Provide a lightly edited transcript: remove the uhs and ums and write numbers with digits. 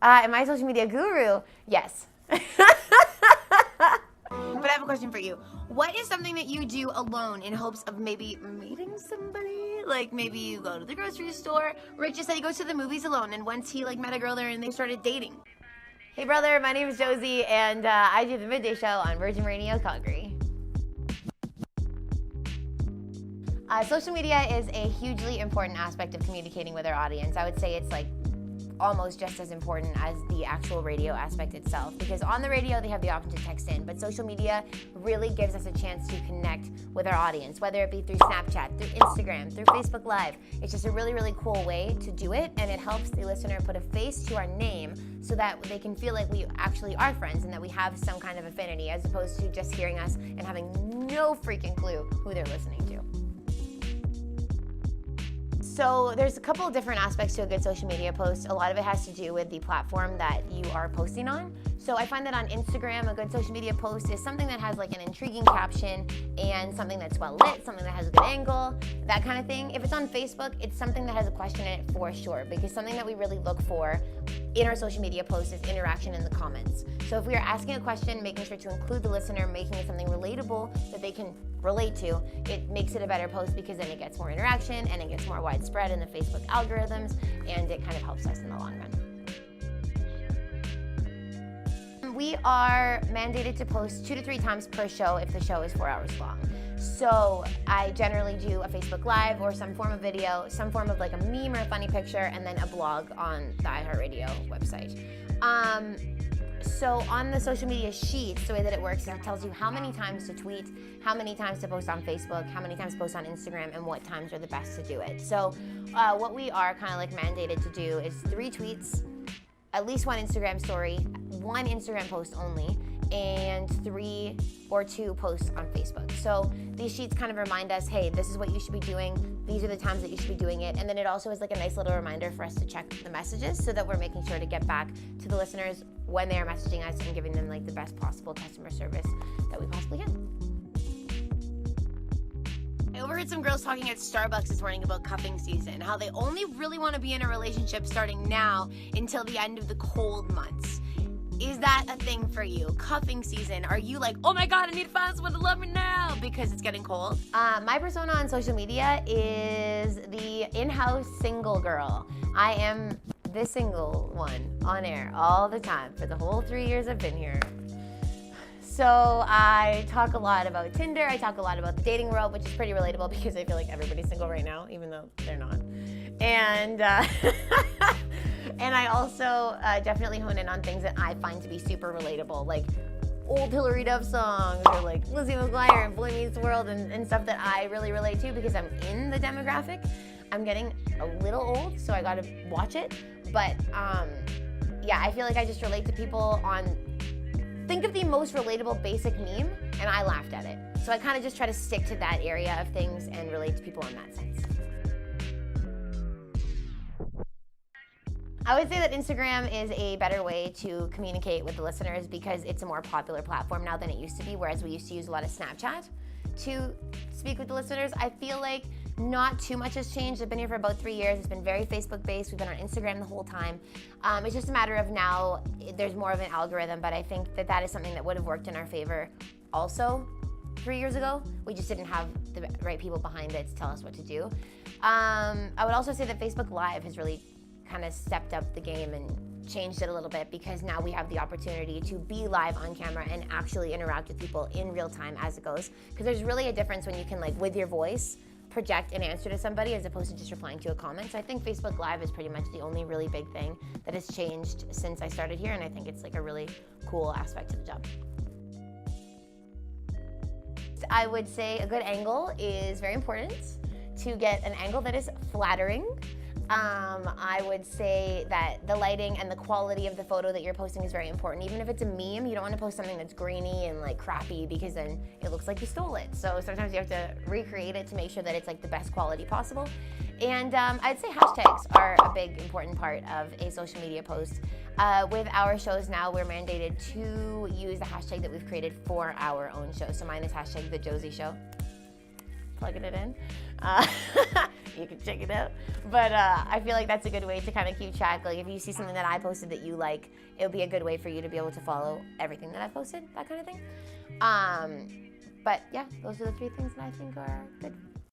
Am I a social media guru? Yes. But I have a question for you. What is something that you do alone in hopes of maybe meeting somebody? Like maybe you go to the grocery store. Rick just said he goes to the movies alone, and once he met a girl there and they started dating. Hey brother, my name is Josie, and I do the Midday Show on Virgin Radio Calgary. Social media is a hugely important aspect of communicating with our audience. I would say it's like almost just as important as the actual radio aspect itself, because on the radio they have the option to text in, but social media really gives us a chance to connect with our audience, whether it be through Snapchat, through Instagram, through Facebook Live. It's just a really, really cool way to do it, and it helps the listener put a face to our name so that they can feel like we actually are friends and that we have some kind of affinity, as opposed to just hearing us and having no freaking clue who they're listening to. So there's a couple of different aspects to a good social media post. A lot of it has to do with the platform that you are posting on. So I find that on Instagram, a good social media post is something that has like an intriguing caption and something that's well lit, something that has a good angle, that kind of thing. If it's on Facebook, it's something that has a question in it for sure, because something that we really look for in our social media posts is interaction in the comments. So if we are asking a question, making sure to include the listener, making it something relatable that they can relate to, it makes it a better post, because then it gets more interaction and it gets more widespread in the Facebook algorithms, and it kind of helps us in the long run. We are mandated to post 2 to 3 times per show if the show is 4 hours long. So I generally do a Facebook Live or some form of video, some form of like a meme or a funny picture, and then a blog on the iHeartRadio website. So on the social media sheets, the way that it works is it tells you how many times to tweet, how many times to post on Facebook, how many times to post on Instagram, and what times are the best to do it. So what we are kind of like mandated to do is 3 tweets, at least 1 Instagram story, 1 Instagram post only, and 3 or 2 posts on Facebook. So these sheets kind of remind us, hey, this is what you should be doing, these are the times that you should be doing it, and then it also is like a nice little reminder for us to check the messages so that we're making sure to get back to the listeners when they are messaging us and giving them like the best possible customer service that we possibly can. I overheard some girls talking at Starbucks this morning about cuffing season, how they only really want to be in a relationship starting now until the end of the cold months. Is that a thing for you? Cuffing season. Are you like, oh my God, I need to find someone to love me now because it's getting cold? My persona on social media is the in-house single girl. I am the single one on air all the time for the whole 3 years I've been here. So I talk a lot about Tinder, I talk a lot about the dating world, which is pretty relatable because I feel like everybody's single right now, even though they're not. And and I also definitely hone in on things that I find to be super relatable, like old Hillary Duff songs or like Lizzie McGuire and Boy Meets World and stuff that I really relate to because I'm in the demographic. I'm getting a little old, so I gotta watch it. But yeah, I feel like I just relate to people on, think of the most relatable basic meme, and I laughed at it. So I kind of just try to stick to that area of things and relate to people in that sense. I would say that Instagram is a better way to communicate with the listeners because it's a more popular platform now than it used to be, whereas we used to use a lot of Snapchat to speak with the listeners. I feel like not too much has changed. I've been here for about 3 years. It's been very Facebook-based. We've been on Instagram the whole time. It's just a matter of now there's more of an algorithm, but I think that that is something that would have worked in our favor also 3 years ago. We just didn't have the right people behind it to tell us what to do. I would also say that Facebook Live has really kind of stepped up the game and changed it a little bit because now we have the opportunity to be live on camera and actually interact with people in real time as it goes. Because there's really a difference when you can, like, with your voice, project an answer to somebody as opposed to just replying to a comment. So I think Facebook Live is pretty much the only really big thing that has changed since I started here, and I think it's like a really cool aspect of the job. I would say a good angle is very important. To get an angle that is flattering, I would say that the lighting and the quality of the photo that you're posting is very important. Even if it's a meme, you don't want to post something that's grainy and like crappy because then it looks like you stole it. So sometimes you have to recreate it to make sure that it's like the best quality possible. And I'd say hashtags are a big important part of a social media post. With our shows now, we're mandated to use the hashtag that we've created for our own show. So mine is hashtag the Josie Show. Plugging it in. you can check it out. But I feel like that's a good way to kind of keep track. Like if you see something that I posted that you like, it would be a good way for you to be able to follow everything that I posted, that kind of thing. But yeah, those are the 3 things that I think are good